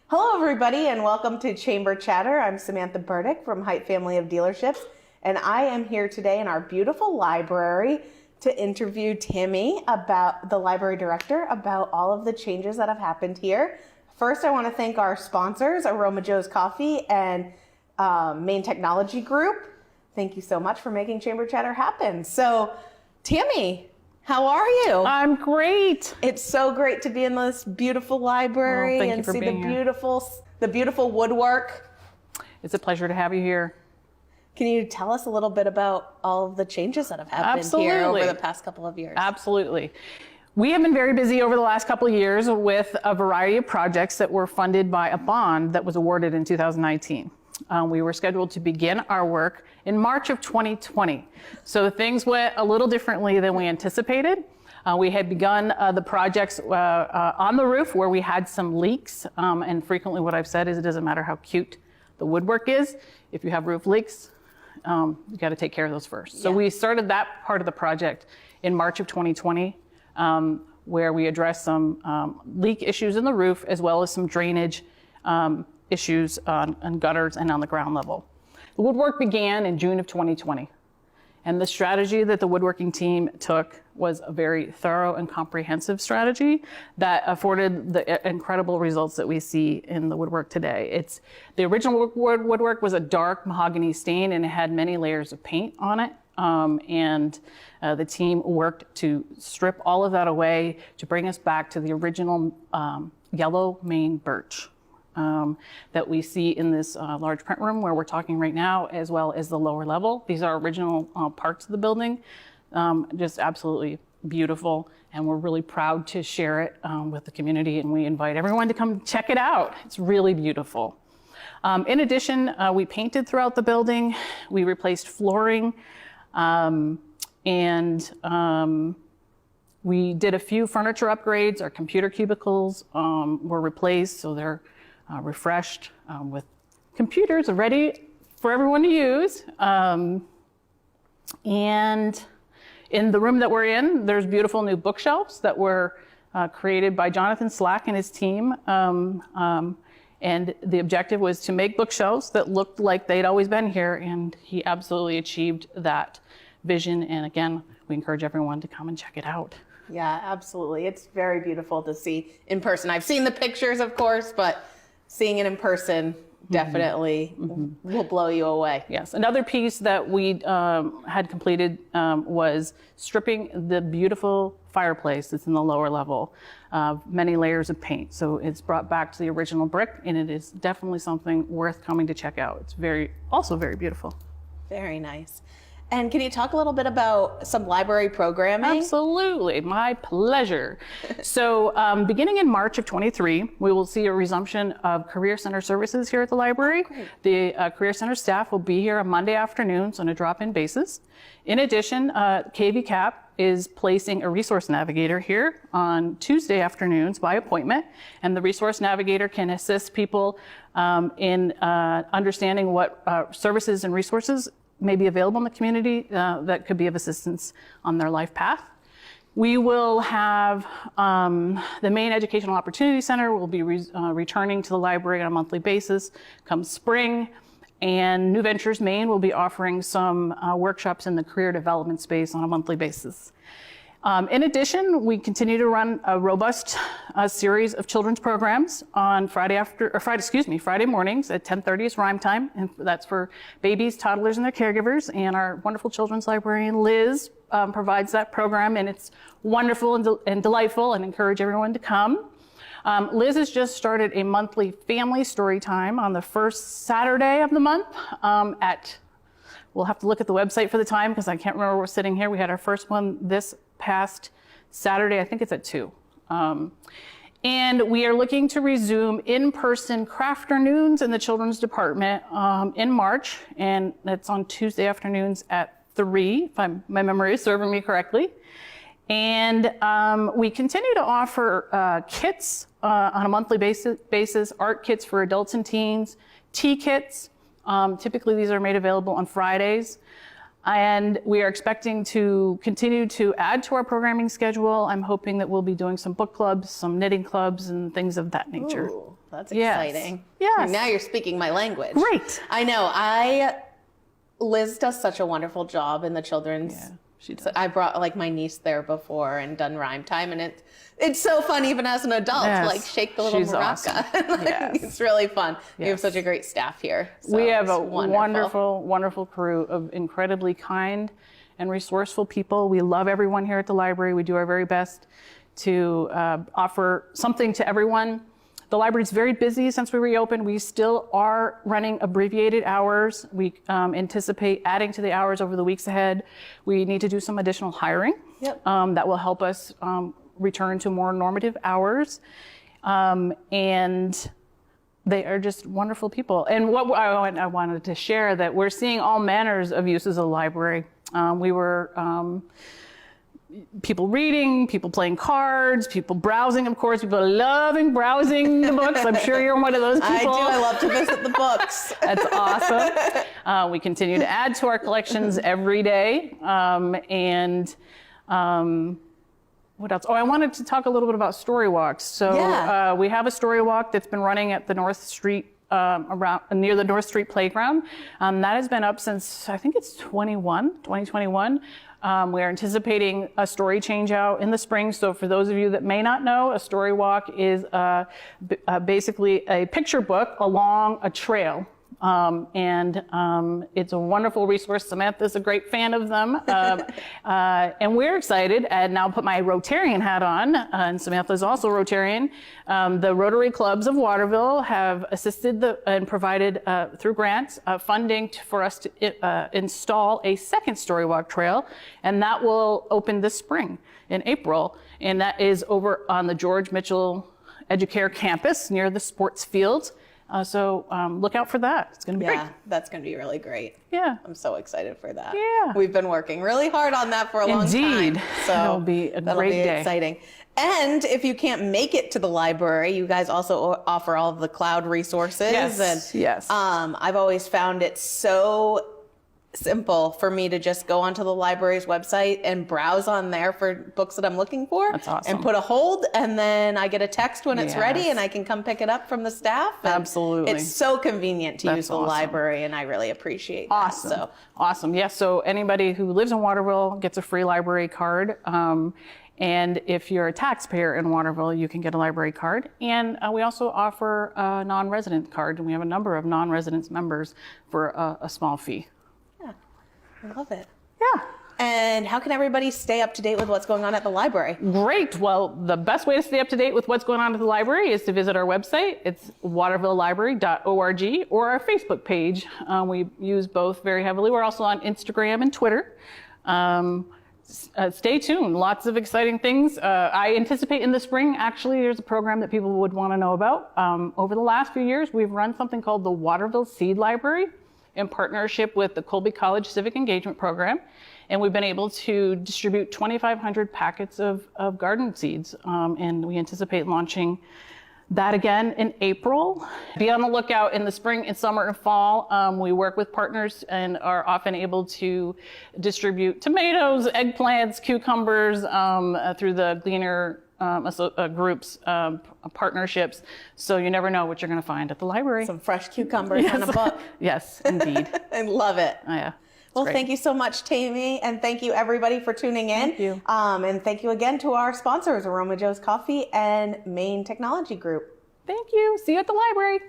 Hello, everybody, and welcome to Chamber Chatter. I'm Samantha Burdick from Height Family of Dealerships, and I am here today in our beautiful library to interview Tammy, about the library director, about all of the changes that have happened here. First, I want to thank our sponsors, Aroma Joe's Coffee and Maine Technology Group. Thank you so much for making Chamber Chatter happen. So, Tammy, how are you? I'm great. It's so great to be in this beautiful library and see the beautiful woodwork. It's a pleasure to have you here. Can you tell us a little bit about all of the changes that have happened here over the past couple of years? Absolutely. We have been very busy over the last couple of years with a variety of projects that were funded by a bond that was awarded in 2019. We were scheduled to begin our work in March of 2020. So things went a little differently than we anticipated. We had begun the projects on the roof where we had some leaks. And frequently what I've said is it doesn't matter how cute the woodwork is. If you have roof leaks, you got to take care of those first. So we started that part of the project in March of 2020, where we addressed some leak issues in the roof as well as some drainage issues on gutters and on the ground level. The woodwork began in June of 2020. And the strategy that the woodworking team took was a very thorough and comprehensive strategy that afforded the incredible results that we see in the woodwork today. The original woodwork was a dark mahogany stain and it had many layers of paint on it. The team worked to strip all of that away to bring us back to the original yellow Maine birch that we see in this large print room where we're talking right now, as well as the lower level. These are original parts of the building, just absolutely beautiful, and we're really proud to share it with the community, and we invite everyone to come check it out. It's really beautiful. In addition, we painted throughout the building, we replaced flooring, we did a few furniture upgrades. Our computer cubicles were replaced, so they're refreshed with computers ready for everyone to use. And in the room that we're in, there's beautiful new bookshelves that were created by Jonathan Slack and his team. And the objective was to make bookshelves that looked like they'd always been here, and he absolutely achieved that vision. And again, we encourage everyone to come and check it out. Yeah, absolutely. It's very beautiful to see in person. I've seen the pictures, of course, but seeing it in person definitely will blow you away. Yes. Another piece that we had completed was stripping the beautiful fireplace that's in the lower level, many layers of paint. So it's brought back to the original brick, and it is definitely something worth coming to check out. It's also very beautiful. Very nice. And can you talk a little bit about some library programming? Absolutely, my pleasure. So beginning in March of 23, we will see a resumption of Career Center services here at the library. The Career Center staff will be here on Monday afternoons on a drop-in basis. In addition, KVCAP is placing a resource navigator here on Tuesday afternoons by appointment, and the resource navigator can assist people in understanding what services and resources may be available in the community that could be of assistance on their life path. We will have the Maine Educational Opportunity Center will be returning to the library on a monthly basis come spring, and New Ventures Maine will be offering some workshops in the career development space on a monthly basis. In addition, we continue to run a robust series of children's programs on Friday mornings at 10:30 is rhyme time, and that's for babies, toddlers, and their caregivers. And our wonderful children's librarian, Liz, provides that program, and it's wonderful and delightful, and encourage everyone to come. Liz has just started a monthly family story time on the first Saturday of the month we'll have to look at the website for the time because I can't remember where we're sitting here. We had our first one this past Saturday. I think it's at 2. And we are looking to resume in-person craft afternoons in the children's department in March. And that's on Tuesday afternoons at 3, if my memory is serving me correctly. And we continue to offer kits on a monthly basis, art kits for adults and teens, tea kits. Typically, these are made available on Fridays. And we are expecting to continue to add to our programming schedule. I'm hoping that we'll be doing some book clubs, some knitting clubs, and things of that nature. Ooh, that's Yes. exciting. Yes. Now you're speaking my language. Great. I know. Liz does such a wonderful job in the children's. Yeah, she does. So I brought like my niece there before and done rhyme time, and it's so fun even as an adult Yes. to like shake the little She's maraca. awesome. Yes. It's really fun. We have Yes. such a great staff here. So We have it's a wonderful crew of incredibly kind and resourceful people. We love everyone here at the library. We do our very best to offer something to everyone. The library is very busy since we reopened. We still are running abbreviated hours. We anticipate adding to the hours over the weeks ahead. We need to do some additional hiring. Yep. That will help us return to more normative hours. And they are just wonderful people. And what I wanted to share that we're seeing all manners of uses of the library. We were people reading, people playing cards, people browsing, of course, people loving browsing the books. I'm sure you're one of those people. I do. I love to visit the books. That's awesome. We continue to add to our collections every day. What else? Oh, I wanted to talk a little bit about story walks. So Yeah. we have a story walk that's been running at the North Street, around near the North Street Playground. That has been up since, I think it's 2021. We are anticipating a story change out in the spring. So for those of you that may not know, a story walk is basically a picture book along a trail. It's a wonderful resource. Samantha's a great fan of them. And we're excited, and now put my Rotarian hat on, and Samantha's also Rotarian. The Rotary Clubs of Waterville have assisted and provided, through grants, funding for us to install a second story walk trail, and that will open this spring in April, and that is over on the George Mitchell Educare campus near the sports fields. So look out for that. It's going to be great. Yeah, that's going to be really great. Yeah. I'm so excited for that. Yeah. We've been working really hard on that for a long time. Indeed. So It'll be a that'll great be day. exciting. And if you can't make it to the library, you guys also offer all of the cloud resources. Yes, And, yes. I've always found it so simple for me to just go onto the library's website and browse on there for books that I'm looking for. That's awesome. And put a hold, and then I get a text when it's ready, Yes. and I can come pick it up from the staff. And Absolutely. It's so convenient to That's use the awesome. library, and I really appreciate that. Awesome. So Awesome. Yes. So anybody who lives in Waterville gets a free library card. And if you're a taxpayer in Waterville, you can get a library card. And we also offer a non-resident card. And we have a number of non-residents members for a small fee. I love it. Yeah. And how can everybody stay up to date with what's going on at the library? Great. Well, the best way to stay up to date with what's going on at the library is to visit our website. It's watervillelibrary.org, or our Facebook page. We use both very heavily. We're also on Instagram and Twitter. Stay tuned. Lots of exciting things. I anticipate in the spring, actually, there's a program that people would want to know about. Over the last few years, we've run something called the Waterville Seed Library in partnership with the Colby College Civic Engagement Program. And we've been able to distribute 2,500 packets of garden seeds. And we anticipate launching that again in April. Be on the lookout in the spring and summer and fall. We work with partners and are often able to distribute tomatoes, eggplants, cucumbers through the Gleaner groups, partnerships. So you never know what you're going to find at the library. Some fresh cucumbers and a book. Yes, indeed. I love it. Oh, yeah. Well, great. thank you so much, Tammy, and thank you everybody for tuning in. Thank you. And thank you again to our sponsors, Aroma Joe's Coffee and Maine Technology Group. Thank you. See you at the library.